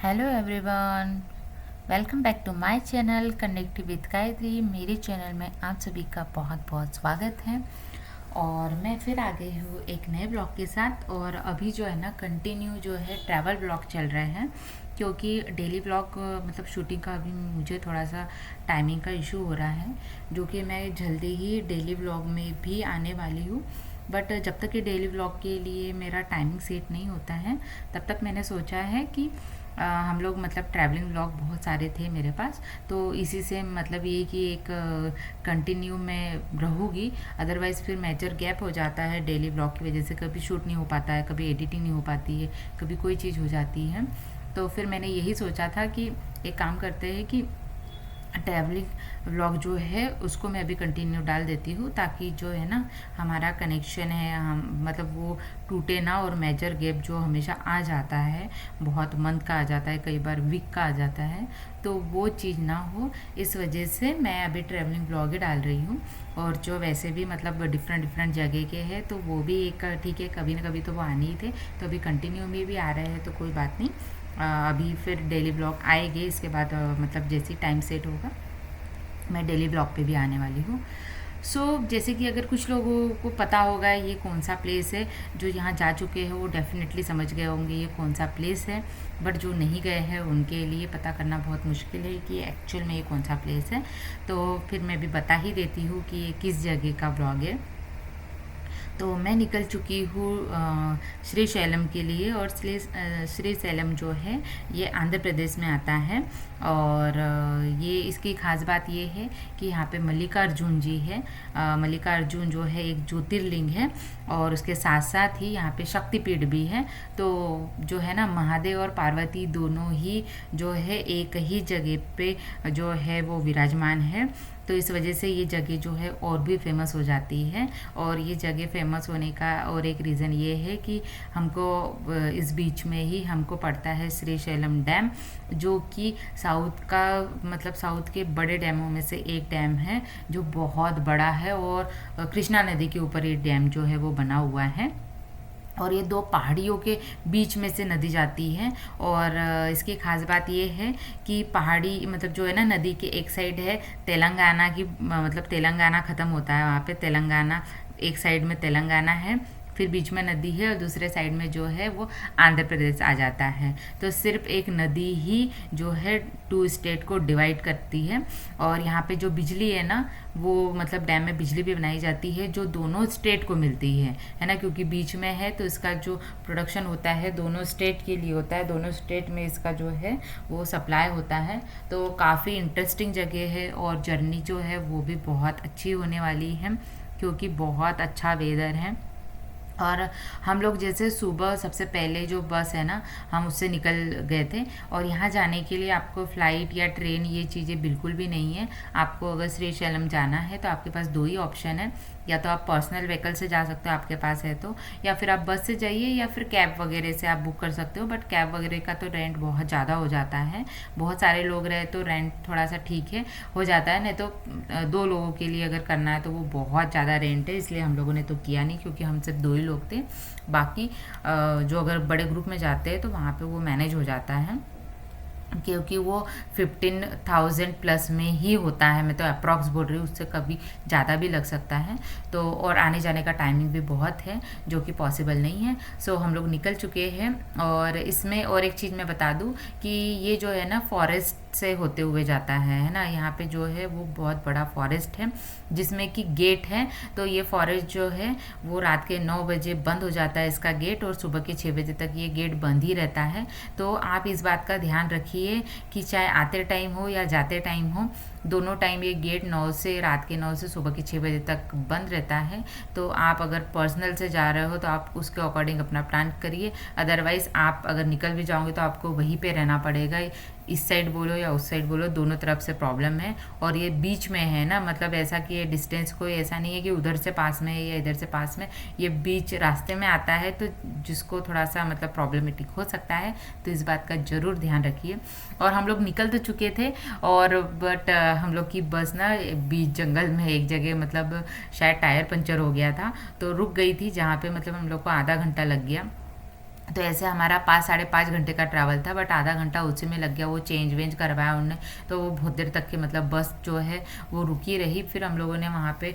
Hello everyone, welcome back to my channel connect with Gayatri. मेरे channel में आप सभी का बहुत बहुत स्वागत है। और मैं फिर आ गई हूँ एक नए ब्लॉग के साथ। और अभी जो है ना कंटिन्यू जो है ट्रैवल ब्लॉग चल रहे हैं, क्योंकि डेली ब्लॉग मतलब शूटिंग का अभी मुझे थोड़ा सा टाइमिंग का इशू हो रहा है, जो कि मैं जल्दी ही डेली ब्लॉग में भी आने वाली हूँ। बट जब तक ये डेली व्लॉग के लिए मेरा टाइमिंग सेट नहीं होता है, तब तक मैंने सोचा है कि हम लोग मतलब ट्रैवलिंग व्लॉग बहुत सारे थे मेरे पास, तो इसी से मतलब ये कि एक कंटिन्यू में रहूँगी। अदरवाइज़ फिर मेजर गैप हो जाता है डेली व्लॉग की वजह से, कभी शूट नहीं हो पाता है, कभी एडिटिंग नहीं हो पाती है, कभी कोई चीज़ हो जाती है। तो फिर मैंने यही सोचा था कि एक काम करते हैं कि ट्रैवलिंग व्लॉग जो है उसको मैं अभी कंटिन्यू डाल देती हूँ, ताकि जो है ना हमारा कनेक्शन है हम मतलब वो टूटे ना। और मेजर गैप जो हमेशा आ जाता है, बहुत मंथ का आ जाता है, कई बार वीक का आ जाता है, तो वो चीज़ ना हो, इस वजह से मैं अभी ट्रैवलिंग ब्लॉग ही डाल रही हूँ। और जो वैसे भी मतलब डिफरेंट डिफरेंट जगह के हैं, तो वो भी एक ठीक है, कभी ना कभी तो वो आने ही थे, तो अभी कंटिन्यू में भी आ रहे हैं, तो कोई बात नहीं। अभी फिर डेली ब्लॉग आएंगे इसके बाद, मतलब जैसे ही टाइम सेट होगा मैं डेली ब्लॉग पे भी आने वाली हूँ। जैसे कि अगर कुछ लोगों को पता होगा ये कौन सा प्लेस है, जो यहाँ जा चुके हैं वो डेफिनेटली समझ गए होंगे ये कौन सा प्लेस है। बट जो नहीं गए हैं उनके लिए पता करना बहुत मुश्किल है कि एक्चुअल में ये कौन सा प्लेस है। तो फिर मैं भी बता ही देती हूँ कि ये किस जगह का ब्लॉग है। तो मैं निकल चुकी हूँ श्री शैलम के लिए। और श्री शैलम जो है ये आंध्र प्रदेश में आता है। और ये इसकी खास बात ये है कि यहाँ पे मल्लिकार्जुन जी है। मल्लिकार्जुन जो है एक ज्योतिर्लिंग है, और उसके साथ साथ ही यहाँ पे शक्तिपीठ भी है। तो जो है ना महादेव और पार्वती दोनों ही जो है एक ही जगह पे जो है वो विराजमान है। तो इस वजह से ये जगह जो है और भी फेमस हो जाती है। और ये जगह फेमस होने का और एक रीज़न ये है कि हमको इस बीच में ही हमको पड़ता है श्री शैलम डैम, जो कि साउथ का मतलब साउथ के बड़े डैमों में से एक डैम है, जो बहुत बड़ा है। और कृष्णा नदी के ऊपर ये डैम जो है वो बना हुआ है। और ये दो पहाड़ियों के बीच में से नदी जाती है। और इसकी खास बात ये है कि पहाड़ी मतलब जो है ना नदी के एक साइड है तेलंगाना की, मतलब तेलंगाना ख़त्म होता है वहाँ पे, तेलंगाना एक साइड में तेलंगाना है, फिर बीच में नदी है, और दूसरे साइड में जो है वो आंध्र प्रदेश आ जाता है। तो सिर्फ एक नदी ही जो है टू स्टेट को डिवाइड करती है। और यहाँ पे जो बिजली है ना, वो मतलब डैम में बिजली भी बनाई जाती है जो दोनों स्टेट को मिलती है ना, क्योंकि बीच में है तो इसका जो प्रोडक्शन होता है दोनों स्टेट के लिए होता है, दोनों स्टेट में इसका जो है वो सप्लाई होता है। तो काफ़ी इंटरेस्टिंग जगह है, और जर्नी जो है वो भी बहुत अच्छी होने वाली है, क्योंकि बहुत अच्छा वेदर है। और हम लोग जैसे सुबह सबसे पहले जो बस है ना, हम उससे निकल गए थे। और यहाँ जाने के लिए आपको फ़्लाइट या ट्रेन ये चीज़ें बिल्कुल भी नहीं है। आपको अगर श्री शैलम जाना है तो आपके पास दो ही ऑप्शन है, या तो आप पर्सनल व्हीकल से जा सकते हो आपके पास है तो, या फिर आप बस से जाइए, या फिर कैब वगैरह से आप बुक कर सकते हो। बट कैब वगैरह का तो रेंट बहुत ज़्यादा हो जाता है, बहुत सारे लोग रहे तो रेंट थोड़ा सा ठीक है हो जाता है, नहीं तो दो लोगों के लिए अगर करना है तो वो बहुत ज़्यादा रेंट है। इसलिए हम लोगों ने तो किया नहीं, क्योंकि हम सिर्फ दो ही लोग थे। बाकी जो अगर बड़े ग्रुप में जाते हैं तो वहाँ पे वो मैनेज हो जाता है, क्योंकि वो 15,000 प्लस में ही होता है। मैं तो अप्रॉक्स बोल रही हूँ, उससे कभी ज़्यादा भी लग सकता है। तो और आने जाने का टाइमिंग भी बहुत है, जो कि पॉसिबल नहीं है। हम लोग निकल चुके हैं। और इसमें और एक चीज़ मैं बता दूँ कि ये जो है ना फॉरेस्ट से होते हुए जाता है ना। यहाँ पे जो है वो बहुत बड़ा फॉरेस्ट है, जिसमें कि गेट है। तो ये फॉरेस्ट जो है वो रात के 9 बजे बंद हो जाता है इसका गेट, और सुबह के 6 बजे तक ये गेट बंद ही रहता है। तो आप इस बात का ध्यान रखिए कि चाहे आते टाइम हो या जाते टाइम हो, दोनों टाइम ये गेट 9 से रात के 9 से सुबह के 6 बजे तक बंद रहता है। तो आप अगर पर्सनल से जा रहे हो तो आप उसके अकॉर्डिंग अपना प्लान करिए। अदरवाइज़ आप अगर निकल भी जाओगे तो आपको वहीं पे रहना पड़ेगा। इस साइड बोलो या उस साइड बोलो, दोनों तरफ से प्रॉब्लम है। और ये बीच में है ना, मतलब ऐसा कि ये डिस्टेंस कोई ऐसा नहीं है कि उधर से पास में है या इधर से पास में, ये बीच रास्ते में आता है, तो जिसको थोड़ा सा मतलब प्रॉब्लमेटिक हो सकता है। तो इस बात का ज़रूर ध्यान रखिए। और हम लोग निकल तो चुके थे, और बट हम लोग की बस ना बीच जंगल में एक जगह मतलब शायद टायर पंचर हो गया था, तो रुक गई थी, जहाँ पे मतलब हम लोग को आधा घंटा लग गया। तो ऐसे हमारा 5 साढ़े 5 घंटे का ट्रैवल था, बट आधा घंटा उसी में लग गया। वो चेंज वेंज करवाया उन्होंने, तो वो बहुत देर तक के मतलब बस जो है वो रुकी रही। फिर हम लोगों ने वहाँ पे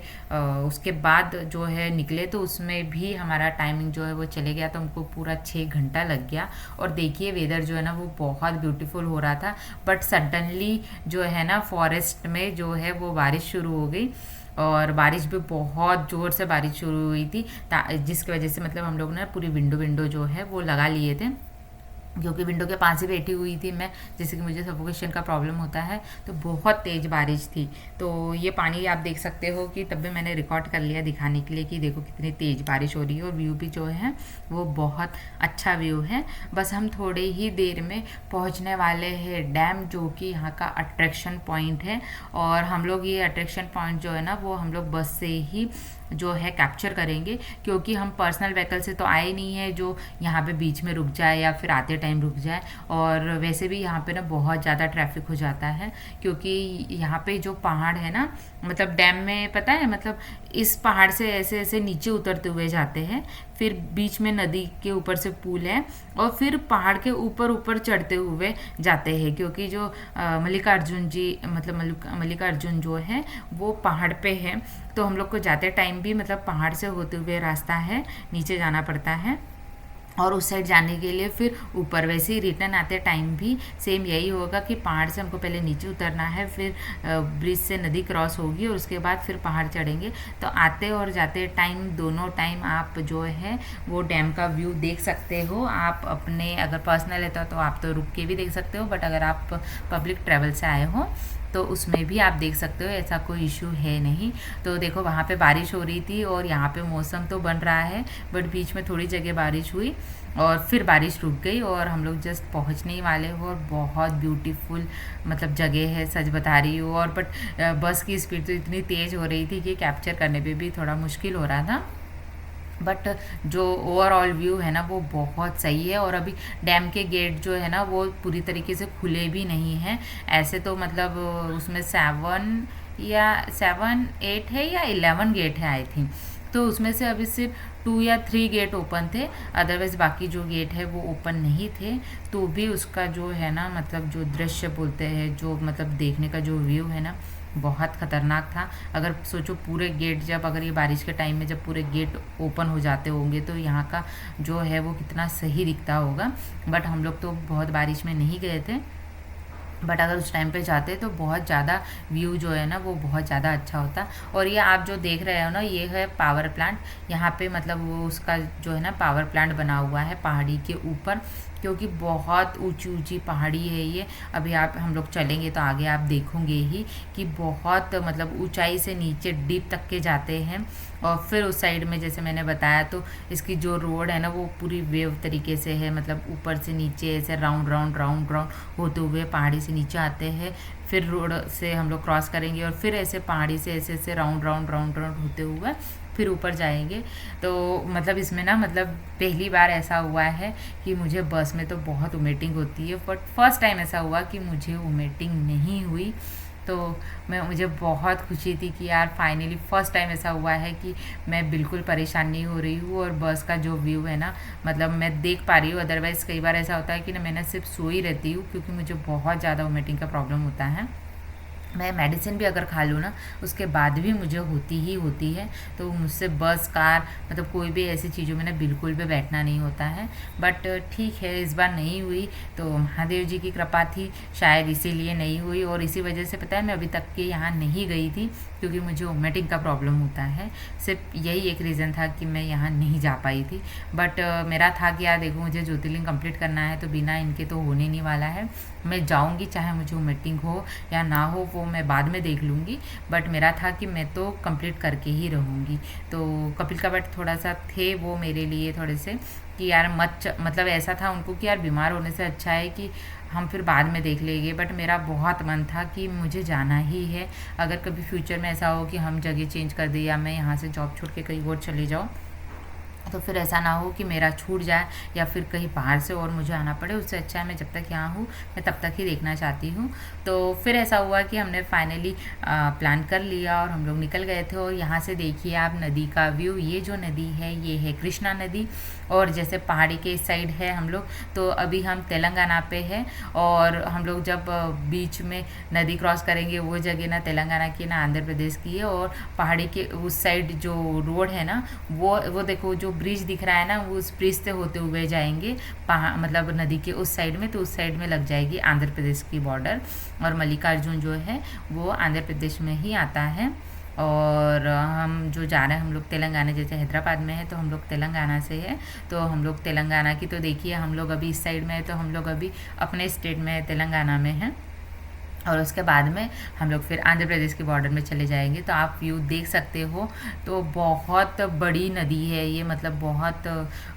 उसके बाद जो है निकले, तो उसमें भी हमारा टाइमिंग जो है वो चले गया, तो हमको पूरा 6 घंटा लग गया। और देखिए वेदर जो है ना वो बहुत ब्यूटीफुल हो रहा था, बट सडनली जो है ना फॉरेस्ट में जो है वो बारिश शुरू हो गई, और बारिश भी बहुत ज़ोर से बारिश शुरू हुई थी, जिसकी वजह से मतलब हम लोग ने पूरी विंडो विंडो जो है वो लगा लिए थे, क्योंकि विंडो के पास ही बैठी हुई थी मैं, जैसे कि मुझे सफोकेशन का प्रॉब्लम होता है। तो बहुत तेज़ बारिश थी। तो ये पानी आप देख सकते हो कि तब भी मैंने रिकॉर्ड कर लिया दिखाने के लिए कि देखो कितनी तेज़ बारिश हो रही है, और व्यू भी जो है वो बहुत अच्छा व्यू है। बस हम थोड़े ही देर में पहुंचने वाले हैं डैम, जो कि यहाँ का अट्रैक्शन पॉइंट है। और हम लोग ये अट्रैक्शन पॉइंट जो है ना वो हम लोग बस से ही जो है कैप्चर करेंगे, क्योंकि हम पर्सनल व्हीकल से तो आए नहीं है जो यहाँ पे बीच में रुक जाए या फिर आते टाइम रुक जाए। और वैसे भी यहाँ पे ना बहुत ज़्यादा ट्रैफिक हो जाता है, क्योंकि यहाँ पे जो पहाड़ है ना, मतलब डैम में पता है मतलब इस पहाड़ से ऐसे ऐसे नीचे उतरते हुए जाते हैं, फिर बीच में नदी के ऊपर से पुल है, और फिर पहाड़ के ऊपर ऊपर चढ़ते हुए जाते हैं, क्योंकि जो मल्लिकार्जुन जी मतलब मल्लिकार्जुन जो है वो पहाड़ पे है। तो हम लोग को जाते टाइम भी मतलब पहाड़ से होते हुए रास्ता है, नीचे जाना पड़ता है, और उस साइड जाने के लिए फिर ऊपर। वैसे ही रिटर्न आते टाइम भी सेम यही होगा कि पहाड़ से हमको पहले नीचे उतरना है, फिर ब्रिज से नदी क्रॉस होगी, और उसके बाद फिर पहाड़ चढ़ेंगे। तो आते और जाते टाइम दोनों टाइम आप जो है वो डैम का व्यू देख सकते हो। आप अपने अगर पर्सनल है तो आप तो रुक के भी देख सकते हो, बट अगर आप पब्लिक ट्रैवल से आए हो तो उसमें भी आप देख सकते हो, ऐसा कोई इशू है नहीं। तो देखो वहाँ पे बारिश हो रही थी, और यहाँ पे मौसम तो बन रहा है, बट बीच में थोड़ी जगह बारिश हुई और फिर बारिश रुक गई, और हम लोग जस्ट पहुँचने ही वाले हो। और बहुत ब्यूटीफुल मतलब जगह है, सच बता रही हूँ। और बट बस की स्पीड तो इतनी तेज़ हो रही थी कि कैप्चर करने पे भी थोड़ा मुश्किल हो रहा था, बट जो ओवरऑल व्यू है ना वो बहुत सही है। और अभी डैम के गेट जो है ना वो पूरी तरीके से खुले भी नहीं हैं। ऐसे तो मतलब उसमें 7 8 है या 11 गेट है आई थिंक, तो उसमें से अभी सिर्फ 2 या 3 गेट ओपन थे, अदरवाइज़ बाकी जो गेट है वो ओपन नहीं थे। तो भी उसका जो है ना मतलब जो दृश्य बोलते हैं, जो मतलब देखने का जो व्यू है ना बहुत ख़तरनाक था। अगर सोचो पूरे गेट जब अगर ये बारिश के टाइम में जब पूरे गेट ओपन हो जाते होंगे तो यहाँ का जो है वो कितना सही दिखता होगा। बट हम लोग तो बहुत बारिश में नहीं गए थे, बट अगर उस टाइम पे जाते तो बहुत ज़्यादा व्यू जो है ना वो बहुत ज़्यादा अच्छा होता। और ये आप जो देख रहे हो ना ये है पावर प्लांट। यहाँ पे मतलब वो उसका जो है ना पावर प्लांट बना हुआ है पहाड़ी के ऊपर, क्योंकि बहुत ऊंची ऊंची पहाड़ी है ये। अभी आप हम लोग चलेंगे तो आगे आप देखोगे ही कि बहुत मतलब ऊंचाई से नीचे डीप तक के जाते हैं। और फिर उस साइड में जैसे मैंने बताया तो इसकी जो रोड है ना वो पूरी वेव तरीके से है, मतलब ऊपर से नीचे ऐसे राउंड राउंड राउंड राउंड होते हुए पहाड़ी से नीचे आते हैं। फिर रोड से हम लोग क्रॉस करेंगे, और फिर ऐसे पहाड़ी से ऐसे ऐसे राउंड राउंड राउंड राउंड होते हुए फिर ऊपर जाएंगे। तो मतलब इसमें ना मतलब पहली बार ऐसा हुआ है कि मुझे बस में तो बहुत वोमिटिंग होती है, बट फर्स्ट टाइम ऐसा हुआ कि मुझे वोमिटिंग नहीं हुई। तो मुझे बहुत खुशी थी कि यार फाइनली फ़र्स्ट टाइम ऐसा हुआ है कि मैं बिल्कुल परेशान नहीं हो रही हूँ, और बस का जो व्यू है ना मतलब मैं देख पा रही हूँ। अदरवाइज़ कई बार ऐसा होता है कि ना मैं सिर्फ सो ही रहती हूँ, क्योंकि मुझे बहुत ज़्यादा वोमिटिंग का प्रॉब्लम होता है। मैं मेडिसिन भी अगर खा लूँ ना उसके बाद भी मुझे होती ही होती है। तो मुझसे बस कार मतलब कोई भी ऐसी चीज़ों में ना बिल्कुल भी बैठना नहीं होता है। बट ठीक है इस बार नहीं हुई, तो महादेव जी की कृपा थी शायद इसीलिए नहीं हुई। और इसी वजह से पता है मैं अभी तक के यहाँ नहीं गई थी, क्योंकि मुझे वोमिटिंग का प्रॉब्लम होता है। सिर्फ यही एक रीज़न था कि मैं यहाँ नहीं जा पाई थी। बट मेरा था कि यार देखो मुझे ज्योतिर्लिंग कंप्लीट करना है, तो बिना इनके तो होने नहीं वाला है। मैं जाऊँगी चाहे मुझे वोमिटिंग हो या ना हो, वो मैं बाद में देख लूँगी। बट मेरा था कि मैं तो कंप्लीट करके ही रहूँगी। तो कपिल का बट थोड़ा सा थे वो मेरे लिए थोड़े से कि यार मतलब ऐसा था उनको कि यार बीमार होने से अच्छा है कि हम फिर बाद में देख लेंगे। बट मेरा बहुत मन था कि मुझे जाना ही है। अगर कभी फ्यूचर में ऐसा हो कि हम जगह चेंज कर दें या मैं यहाँ से जॉब छोड़ के कहीं और चले जाऊँ, तो फिर ऐसा ना हो कि मेरा छूट जाए या फिर कहीं बाहर से और मुझे आना पड़े। उससे अच्छा है मैं जब तक यहाँ हूँ मैं तब तक ही देखना चाहती हूँ। तो फिर ऐसा हुआ कि हमने फाइनली प्लान कर लिया और हम लोग निकल गए थे। और यहाँ से देखिए आप नदी का व्यू, ये जो नदी है ये है कृष्णा नदी। और जैसे पहाड़ी के इस साइड है हम लोग, तो अभी हम तेलंगाना पे है। और हम लोग जब बीच में नदी क्रॉस करेंगे वो जगह ना तेलंगाना की ना आंध्र प्रदेश की है। और पहाड़ी के उस साइड जो रोड है ना वो देखो जो ब्रिज दिख रहा है ना, वो उस ब्रिज से होते हुए जाएंगे मतलब नदी के उस साइड में। तो उस साइड में लग जाएगी आंध्र प्रदेश की बॉर्डर। और मल्लिकार्जुन जो है वो आंध्र प्रदेश में ही आता है। और हम जो जा रहे हैं हम लोग तेलंगाना, जैसे हैदराबाद में है तो हम लोग तेलंगाना से है। तो हम लोग तेलंगाना की, तो देखिए हम लोग अभी इस साइड में है तो हम लोग अभी अपने स्टेट में तेलंगाना में हैं। और उसके बाद में हम लोग फिर आंध्र प्रदेश के बॉर्डर में चले जाएंगे। तो आप व्यू देख सकते हो, तो बहुत बड़ी नदी है ये, मतलब बहुत।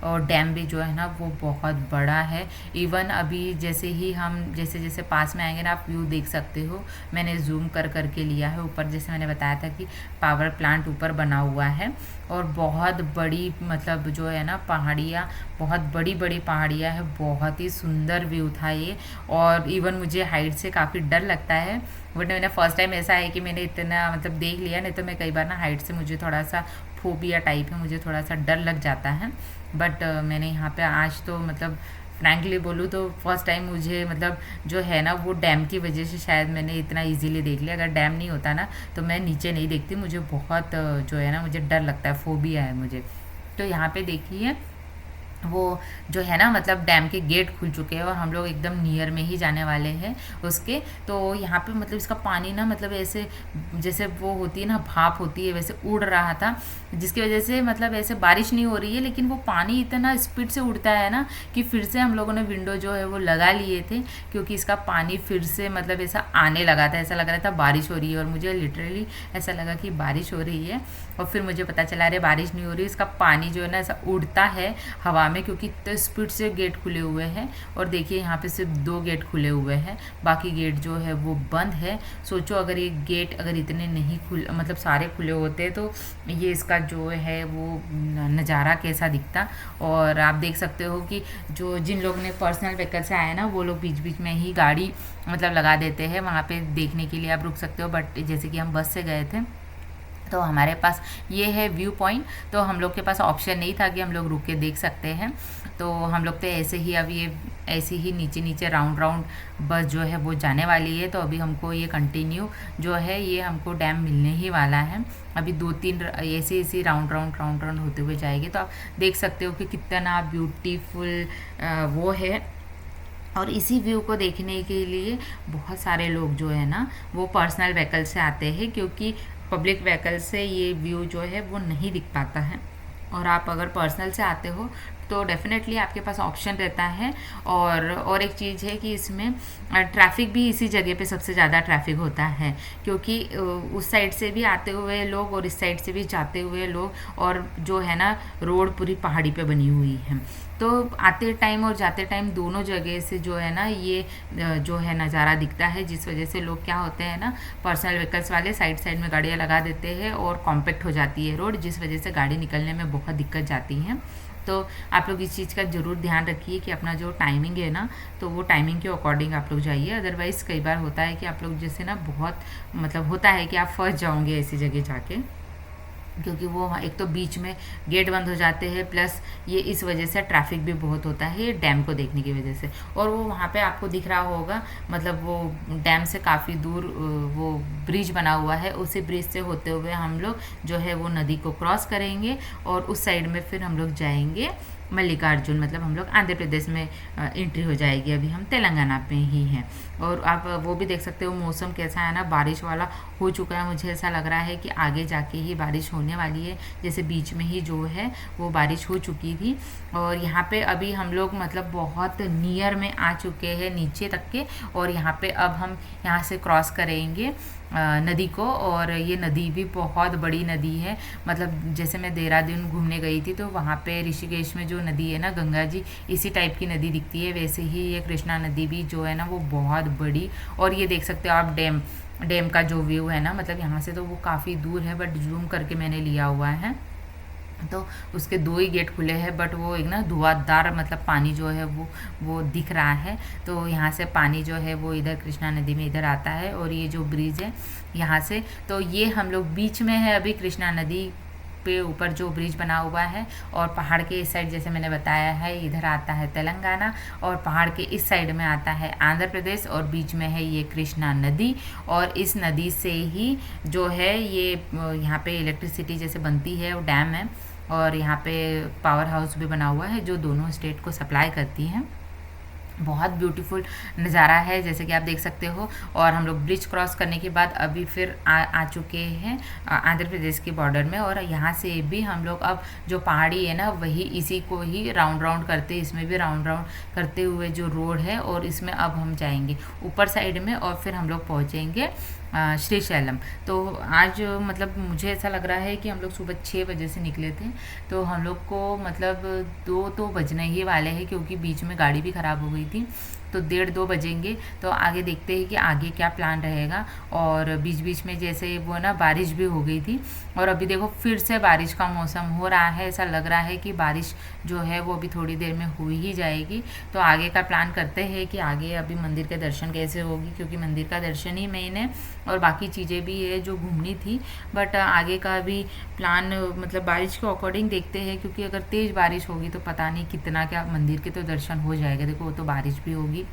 और डैम भी जो है ना वो बहुत बड़ा है। इवन अभी जैसे ही हम जैसे जैसे पास में आएंगे ना आप व्यू देख सकते हो। मैंने जूम कर करके लिया है ऊपर, जैसे मैंने बताया था कि पावर प्लांट ऊपर बना हुआ है। और बहुत बड़ी मतलब जो है ना पहाड़ियाँ, बहुत बड़ी बड़ी पहाड़ियाँ है, बहुत ही सुंदर व्यू था ये। और इवन मुझे हाइट से काफ़ी डर लगता है, बट मैंने फर्स्ट टाइम ऐसा है कि मैंने इतना मतलब देख लिया। नहीं तो मैं कई बार ना हाइट से मुझे थोड़ा सा फोबिया टाइप है, मुझे थोड़ा सा डर लग जाता है। बट मैंने यहाँ पे आज तो मतलब फ्रैंकली बोलूँ तो फर्स्ट टाइम मुझे मतलब जो है ना वो डैम की वजह से शायद मैंने इतना इजीली देख लिया। अगर डैम नहीं होता ना तो मैं नीचे नहीं देखती, मुझे बहुत जो है ना मुझे डर लगता है, फोबिया है मुझे। तो यहाँ पे देखिए वो जो है ना मतलब डैम के गेट खुल चुके हैं और हम लोग एकदम नियर में ही जाने वाले हैं उसके। तो यहाँ पे मतलब इसका पानी ना मतलब ऐसे जैसे वो होती है ना भाप होती है वैसे उड़ रहा था, जिसकी वजह से मतलब ऐसे बारिश नहीं हो रही है लेकिन वो पानी इतना स्पीड से उड़ता है ना कि फिर से हम लोगों ने विंडो जो है वो लगा लिए थे, क्योंकि इसका पानी फिर से मतलब ऐसा आने लगा था, ऐसा लग रहा था बारिश हो रही है। और मुझे लिटरली ऐसा लगा कि बारिश हो रही है, और फिर मुझे पता चला अरे बारिश नहीं हो रही, इसका पानी जो है ना ऐसा उड़ता है हवा में, क्योंकि इतने स्पीड से गेट खुले हुए हैं। और देखिए यहाँ पे सिर्फ 2 गेट खुले हुए हैं, बाकी गेट जो है वो बंद है। सोचो अगर ये गेट अगर इतने नहीं खुले मतलब सारे खुले होते तो ये इसका जो है वो नज़ारा कैसा दिखता। और आप देख सकते हो कि जो जिन लोगों ने पर्सनल व्हीकल से आया ना वो लोग बीच बीच में ही गाड़ी मतलब लगा देते हैं वहाँ पे देखने के लिए, आप रुक सकते हो। बट जैसे कि हम बस से गए थे तो हमारे पास ये है व्यू पॉइंट, तो हम लोग के पास ऑप्शन नहीं था कि हम लोग रुक के देख सकते हैं। तो हम लोग तो ऐसे ही अब ये ऐसे ही नीचे नीचे राउंड राउंड बस जो है वो जाने वाली है। तो अभी हमको ये कंटिन्यू जो है ये हमको डैम मिलने ही वाला है। अभी 2-3 ऐसे ऐसे राउंड राउंड होते हुए जाएगी। तो आप देख सकते हो कि कितना ब्यूटीफुल वो है। और इसी व्यू को देखने के लिए बहुत सारे लोग जो है ना वो पर्सनल व्हीकल से आते हैं, क्योंकि पब्लिक व्हीकल से ये व्यू जो है वो नहीं दिख पाता है। और आप अगर पर्सनल से आते हो तो डेफिनेटली आपके पास ऑप्शन रहता है। और एक चीज़ है कि इसमें ट्रैफिक भी इसी जगह पे सबसे ज़्यादा ट्रैफिक होता है, क्योंकि उस साइड से भी आते हुए लोग और इस साइड से भी जाते हुए लोग, और जो है ना रोड पूरी पहाड़ी पे बनी हुई है। तो आते टाइम और जाते टाइम दोनों जगह से जो है ना ये जो है नज़ारा दिखता है, जिस वजह से लोग क्या होते हैं ना पर्सनल व्हीकल्स वाले साइड साइड में गाड़ियाँ लगा देते हैं और कॉम्पैक्ट हो जाती है रोड, जिस वजह से गाड़ी निकलने में बहुत दिक्कत जाती है। तो आप लोग इस चीज़ का ज़रूर ध्यान रखिए कि अपना जो टाइमिंग है ना तो वो टाइमिंग के अकॉर्डिंग आप लोग जाइए। अदरवाइज़ कई बार होता है कि आप लोग जैसे ना बहुत मतलब होता है कि आप फंस जाओगे ऐसी जगह जाके, क्योंकि वो एक तो बीच में गेट बंद हो जाते हैं, प्लस ये इस वजह से ट्रैफिक भी बहुत होता है ये डैम को देखने की वजह से। और वो वहाँ पे आपको दिख रहा होगा मतलब वो डैम से काफ़ी दूर वो ब्रिज बना हुआ है, उसी ब्रिज से होते हुए हम लोग जो है वो नदी को क्रॉस करेंगे और उस साइड में फिर हम लोग जाएंगे मल्लिकार्जुन, मतलब हम लोग आंध्र प्रदेश में एंट्री हो जाएगी। अभी हम तेलंगाना पे ही हैं। और आप वो भी देख सकते हो मौसम कैसा है ना, बारिश वाला हो चुका है। मुझे ऐसा लग रहा है कि आगे जाके ही बारिश होने वाली है, जैसे बीच में ही जो है वो बारिश हो चुकी थी। और यहाँ पे अभी हम लोग मतलब बहुत नियर में आ चुके हैं नीचे तक के, और यहाँ पे अब हम यहाँ से क्रॉस करेंगे नदी को। और ये नदी भी बहुत बड़ी नदी है, मतलब जैसे मैं देहरादून घूमने गई थी तो वहाँ पे ऋषिकेश में जो नदी है ना गंगा जी, इसी टाइप की नदी दिखती है, वैसे ही ये कृष्णा नदी भी जो है ना वो बहुत बड़ी। और ये देख सकते हो आप डैम का जो व्यू है ना, मतलब यहाँ से तो वो काफ़ी दूर है बट जूम करके मैंने लिया हुआ है। तो उसके 2 ही गेट खुले हैं, बट वो एक ना धुआंधार मतलब पानी जो है वो दिख रहा है। तो यहाँ से पानी जो है वो इधर कृष्णा नदी में इधर आता है, और ये जो ब्रिज है यहाँ से, तो ये हम लोग बीच में है अभी कृष्णा नदी पे ऊपर जो ब्रिज बना हुआ है। और पहाड़ के इस साइड जैसे मैंने बताया है इधर आता है तेलंगाना, और पहाड़ के इस साइड में आता है आंध्र प्रदेश, और बीच में है ये कृष्णा नदी। और इस नदी से ही जो है ये यहाँ पे इलेक्ट्रिसिटी जैसे बनती है, वो डैम है, और यहाँ पे पावर हाउस भी बना हुआ है जो दोनों स्टेट को सप्लाई करती है। बहुत ब्यूटीफुल नज़ारा है जैसे कि आप देख सकते हो। और हम लोग ब्रिज क्रॉस करने के बाद अभी फिर आ चुके हैं आंध्र प्रदेश के बॉर्डर में। और यहाँ से भी हम लोग अब जो पहाड़ी है ना वही इसी को ही राउंड राउंड करते, इसमें भी राउंड राउंड करते हुए जो रोड है, और इसमें अब हम जाएंगे ऊपर साइड में, और फिर हम लोग पहुँचेंगे श्रीशैलम। तो आज मतलब मुझे ऐसा लग रहा है कि हम लोग सुबह 6 बजे से निकले थे, तो हम लोग को मतलब 2 तो बजने ही वाले हैं, क्योंकि बीच में गाड़ी भी ख़राब हो गई थी। तो 1:30-2 बजेंगे। तो आगे देखते हैं कि आगे क्या प्लान रहेगा। और बीच बीच में जैसे वो ना बारिश भी हो गई थी, और अभी देखो फिर से बारिश का मौसम हो रहा है। ऐसा लग रहा है कि बारिश जो है वो अभी थोड़ी देर में हो ही जाएगी। तो आगे का प्लान करते हैं कि आगे अभी मंदिर के दर्शन कैसे होगी, क्योंकि मंदिर का दर्शन ही मेन है, और बाकी चीज़ें भी है जो घूमनी थी। बट आगे का भी प्लान मतलब बारिश के अकॉर्डिंग देखते हैं, क्योंकि अगर तेज़ बारिश होगी तो पता नहीं कितना क्या मंदिर के तो दर्शन हो जाएगा। देखो वो तो बारिश भी होगी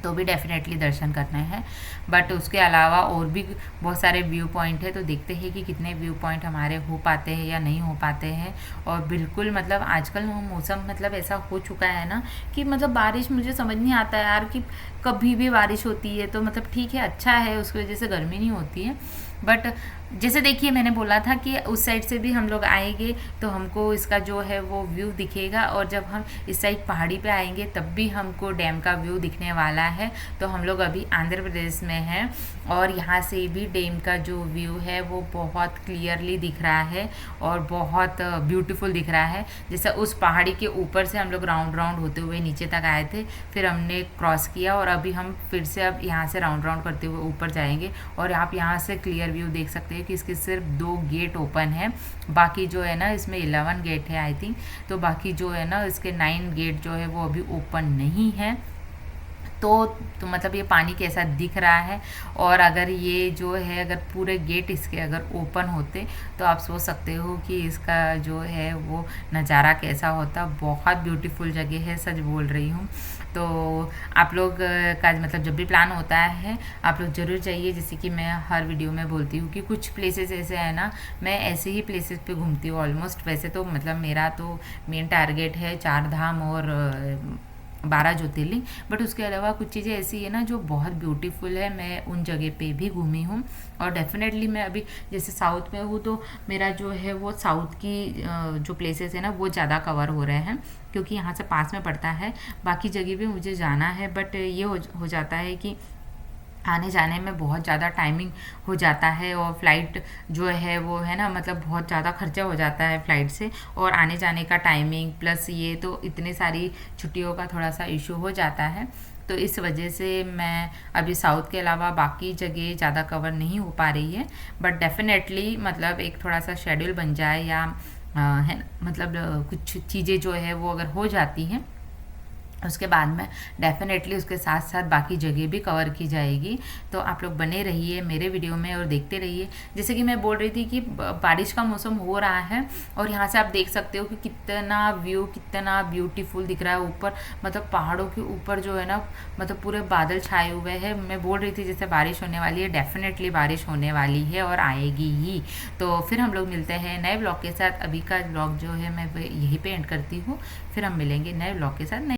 तो भी डेफिनेटली दर्शन करने हैं। बट उसके अलावा और भी बहुत सारे व्यू पॉइंट है, तो देखते हैं कि कितने व्यू पॉइंट हमारे हो पाते हैं या नहीं हो पाते हैं। और बिल्कुल मतलब आजकल मौसम मतलब ऐसा हो चुका है ना कि मतलब बारिश मुझे समझ नहीं आता यार कि कभी भी बारिश होती है। तो मतलब ठीक है, अच्छा है, उसकी वजह से गर्मी नहीं होती है। बट जैसे देखिए मैंने बोला था कि उस साइड से भी हम लोग आएंगे तो हमको इसका जो है वो व्यू दिखेगा, और जब हम इस साइड पहाड़ी पे आएंगे तब भी हमको डैम का व्यू दिखने वाला है। तो हम लोग अभी आंध्र प्रदेश में हैं, और यहाँ से भी डैम का जो व्यू है वो बहुत क्लियरली दिख रहा है और बहुत ब्यूटीफुल दिख रहा है। जैसे उस पहाड़ी के ऊपर से हम लोग राउंड राउंड होते हुए नीचे तक आए थे, फिर हमने क्रॉस किया, और अभी हम फिर से अब यहाँ से राउंड राउंड करते हुए ऊपर जाएंगे। और आप यहाँ से क्लियर व्यू देख सकते हैं कि इसके सिर्फ 2 गेट ओपन है, बाकी जो है ना इसमें 11 गेट है आई थिंक। तो बाकी जो है ना इसके 9 गेट जो है वो अभी ओपन नहीं है। तो मतलब ये पानी कैसा दिख रहा है। और अगर ये जो है अगर पूरे गेट इसके अगर ओपन होते तो आप सोच सकते हो कि इसका जो है वो नज़ारा कैसा होता। बहुत ब्यूटीफुल जगह है, सच बोल रही हूँ। तो आप लोग का मतलब जब भी प्लान होता है आप लोग ज़रूर जाइए। जैसे कि मैं हर वीडियो में बोलती हूँ कि कुछ प्लेसेस ऐसे है ना, मैं ऐसे ही प्लेसेस पे घूमती हूँ ऑलमोस्ट। वैसे तो मतलब मेरा तो मेन टारगेट है 4 धाम और 12 ज्योतिर्लिंग, बट उसके अलावा कुछ चीज़ें ऐसी है ना जो बहुत ब्यूटीफुल है, मैं उन जगह पे भी घूमी हूँ। और डेफिनेटली मैं अभी जैसे साउथ में हूँ तो मेरा जो है वो साउथ की जो प्लेसेस है ना वो ज़्यादा कवर हो रहे हैं, क्योंकि यहाँ से पास में पड़ता है। बाकी जगह भी मुझे जाना है, बट ये हो जाता है कि आने जाने में बहुत ज़्यादा टाइमिंग हो जाता है, और फ़्लाइट जो है वो है ना मतलब बहुत ज़्यादा खर्चा हो जाता है फ़्लाइट से, और आने जाने का टाइमिंग प्लस ये तो इतनी सारी छुट्टियों का थोड़ा सा इशू हो जाता है। तो इस वजह से मैं अभी साउथ के अलावा बाकी जगह ज़्यादा कवर नहीं हो पा रही है। बट डेफिनेटली मतलब एक थोड़ा सा शेड्यूल बन जाए या है मतलब कुछ चीज़ें जो है वो अगर हो जाती हैं उसके बाद में डेफिनेटली उसके साथ साथ बाकी जगह भी कवर की जाएगी। तो आप लोग बने रहिए मेरे वीडियो में और देखते रहिए। जैसे कि मैं बोल रही थी कि बारिश का मौसम हो रहा है, और यहाँ से आप देख सकते हो कि कितना व्यू कितना ब्यूटीफुल दिख रहा है ऊपर, मतलब पहाड़ों के ऊपर जो है ना मतलब पूरे बादल छाए हुए हैं। मैं बोल रही थी जैसे बारिश होने वाली है, डेफिनेटली बारिश होने वाली है और आएगी ही। तो फिर हम लोग मिलते हैं नए ब्लॉग के साथ। अभी का ब्लॉग जो है मैं यहीं पे एंड करती हूँ, फिर हम मिलेंगे नए ब्लॉग के साथ।